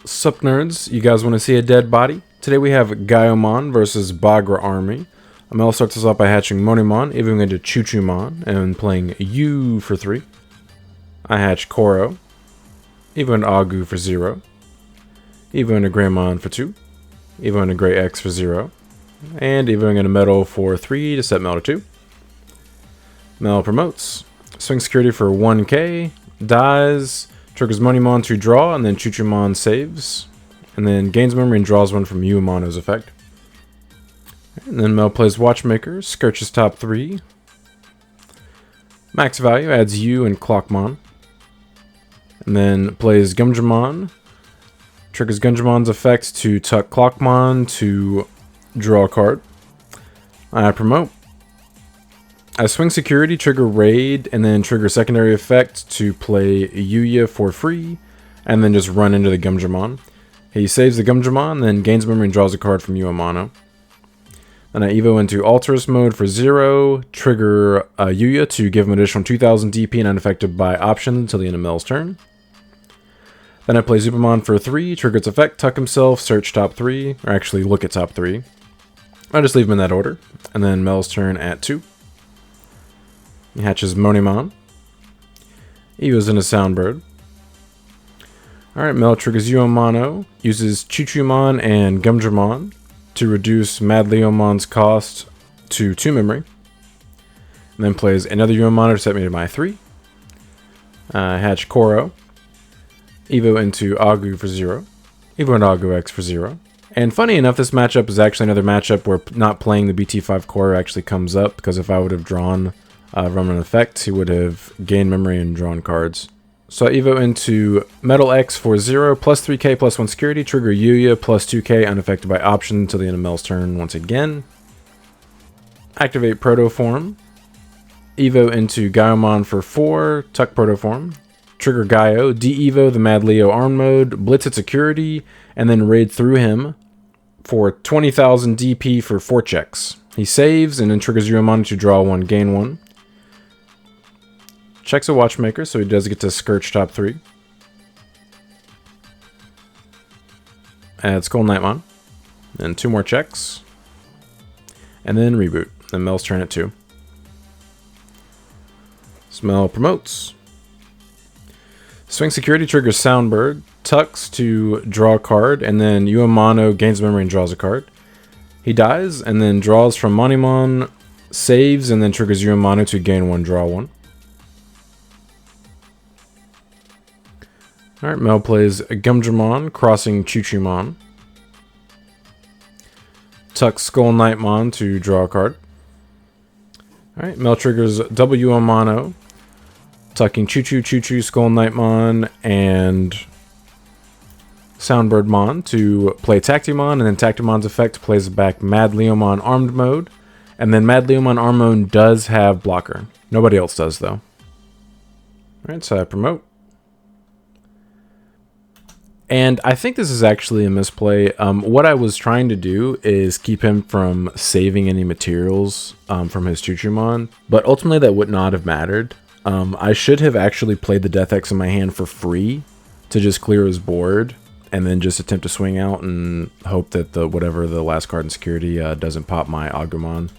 Sup nerds, you guys want to see a dead body? Today we have Gaiomon versus Bagra army. Mel starts us off by hatching Monimon, evoing into Chuchumon, and playing U for 3. I hatch Koro, evo into Agu for 0, evo into Greymon for 2, evo into Grey X for 0, and evoing into Metal for 3 to set Mel to 2. Mel promotes, swing security for 1k, dies, triggers Monimon to draw, and then Chuchumon saves, and then gains memory and draws one from Uemano's effect. And then Mel plays Watchmaker, Scourges top 3. Max value adds U and Clockmon. And then plays Gumdramon, triggers Gumdramon's effect to tuck Clockmon to draw a card. I promote. I swing security, trigger raid, and then trigger secondary effect to play Yuya for free, and then just run into the Gumdramon. He saves the Gumdramon, then gains memory and draws a card from Uemano. Then I evo into Alterous mode for 0, trigger Yuya to give him additional 2000 DP and unaffected by option until the end of Mel's turn. Then I play Supermon for 3, trigger its effect, tuck himself, search top 3, or actually look at top 3. I'll just leave him in that order. And then Mel's turn at 2. He hatches Monimon. Evos into Soundbird. Alright, Mel triggers Uemano, uses Chuchumon and Gumdramon to reduce Mad Leomon's cost to 2 memory. And then plays another Uemano to set me to my 3. Hatch Koro. Evo into Agu for 0. Evo into Agu X for 0. And funny enough, this matchup is actually another matchup where not playing the BT5 Koro actually comes up, because if I would have drawn from an effect, he would have gained memory and drawn cards. So I evo into Metal X for 0, plus 3k, plus 1 security, trigger Yuya, plus 2k, unaffected by option until the end of Mel's turn once again. Activate Protoform. Evo into Gaiomon for 4, tuck Protoform. Trigger Gaio, de-evo the Mad Leo arm mode, blitz its security, and then raid through him for 20,000 DP for 4 checks. He saves, and then triggers Uemon to draw 1, gain 1. Checks a Watchmaker, so he does get to Scourge top 3. Add Skull Knightmon. And 2 more checks. And then reboot. Then Mel's turn at 2. Mel promotes. Swing security triggers Soundbird. Tucks to draw a card. And then Uemano gains memory and draws a card. He dies and then draws from Monimon. Saves and then triggers Uemano to gain 1, draw 1. Alright, Mel plays Gumdramon, crossing Chuchumon. Tucks Skull Knightmon to draw a card. Alright, Mel triggers W Uemano, tucking Chuchu, Skull Knightmon, and Soundbirdmon to play Tactimon, and then Tactimon's effect plays back Mad Leomon armed mode. And then Mad Leomon armed mode does have blocker. Nobody else does, though. Alright, so I promote. And I think this is actually a misplay. What I was trying to do is keep him from saving any materials from his Chuchumon, but ultimately that would not have mattered. I should have actually played the Death X in my hand for free to just clear his board, and then just attempt to swing out and hope that whatever the last card in security doesn't pop my Agumon.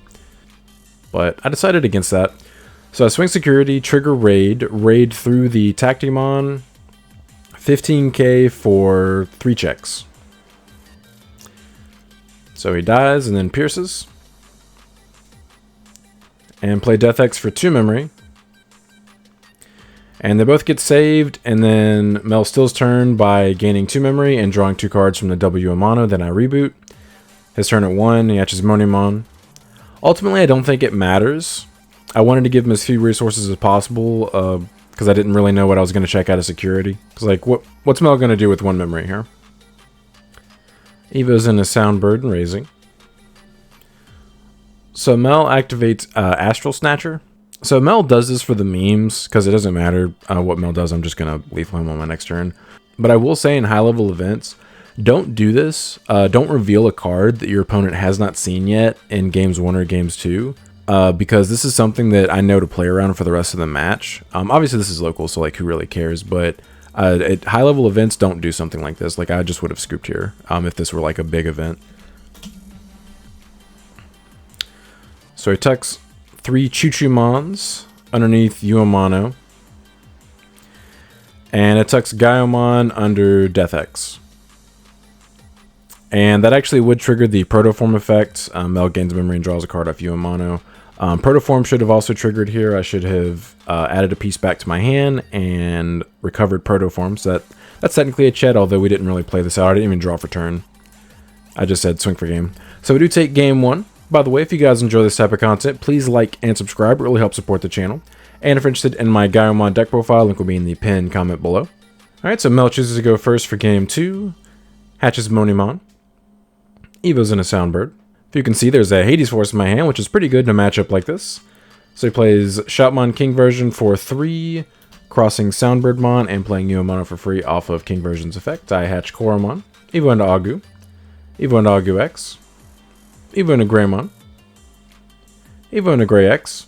But I decided against that. So I swing security, trigger raid through the Tactimon, 15k for 3 checks. So he dies and then pierces. And play Death X for 2 memory. And they both get saved, and then Mel steals turn by gaining 2 memory and drawing 2 cards from the W Uemano. Then I reboot. His turn at 1, he hatches Monimon. Ultimately, I don't think it matters. I wanted to give him as few resources as possible, because I didn't really know what I was going to check out of security. Because, like, what's Mel going to do with 1 memory here? Evo's into Soundbird and Raising. So Mel activates Astral Snatcher. So Mel does this for the memes, because it doesn't matter what Mel does. I'm just going to leave him on my next turn. But I will say in high-level events, don't do this. Don't reveal a card that your opponent has not seen yet in Games 1 or Games 2. Because this is something that I know to play around for the rest of the match. Obviously, this is local, so like who really cares? But At high level events, don't do something like this. Like I just would have scooped here if this were like a big event. So he tucks 3 Chuchumons underneath Uemano. And it tucks Gaiomon under Death X. And that actually would trigger the Protoform effect. Mel gains memory and draws a card off Uemano. Protoform should have also triggered here. I should have added a piece back to my hand and recovered Protoform. So that's technically a chat, although we didn't really play this out. I didn't even draw for turn. I just said swing for game. So we do take game 1. By the way, if you guys enjoy this type of content, please like and subscribe. It really helps support the channel. And if you're interested in my Gaiomon deck profile, link will be in the pinned comment below. Alright, so Mel chooses to go first for game 2. Hatches Monimon. Evo's in a Soundbird. If you can see, there's a Hades Force in my hand, which is pretty good in a matchup like this. So he plays Shoutmon King version for 3, crossing Soundbirdmon, and playing Uemano for free off of King version's effect. I hatch Koromon, Evo into Agu, Evo into Agu X, Evo into Greymon, Evo into Grey X,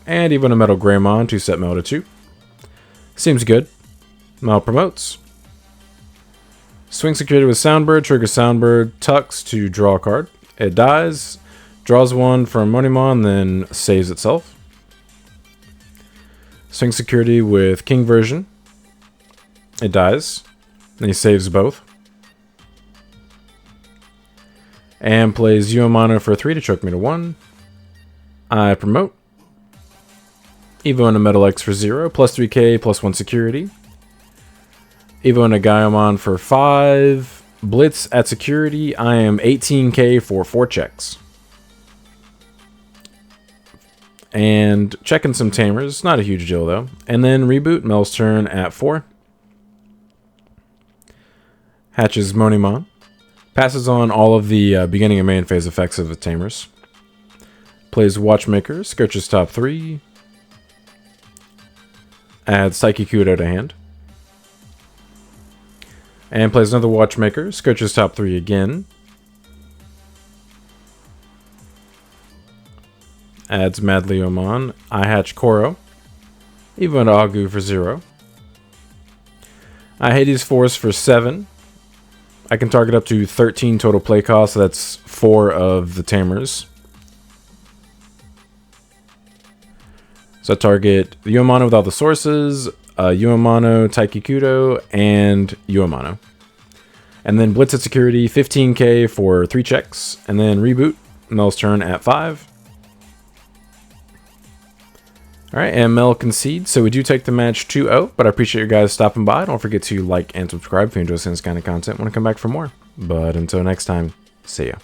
and Evo into Metal Greymon to set Mel to 2. Seems good. Mel promotes. Swing security with Soundbird, trigger Soundbird, tucks to draw a card. It dies, draws one from Monimon, then saves itself. Swing security with King version. It dies. Then he saves both. And plays Uemano for 3 to choke me to 1. I promote. Evo into Metal X for 0, plus 3k, plus 1 security. Evo into Gaiomon for 5. Blitz at security. I am 18k for 4 checks. And checking some tamers. Not a huge deal though. And then reboot. Mel's turn at 4. Hatches Monimon. Passes on all of the beginning and main phase effects of the tamers. Plays Watchmaker. Scourges top 3. Adds Psyche Kudo to hand. And plays another Watchmaker. Scourges top 3 again. Adds Madleomon. I hatch Koro. Evo into Agu for 0. I Hades Force for 7. I can target up to 13 total play costs, so that's 4 of the tamers. So I target Uemano with all the sources, Uemano, Taikikudo, and Uemano. And then Blitz at security, 15k for 3 checks. And then reboot, Mel's turn at 5. Alright, and Mel concedes, so we do take the match 2-0, but I appreciate you guys stopping by. Don't forget to like and subscribe if you enjoy seeing this kind of content. Want to come back for more. But until next time, see ya.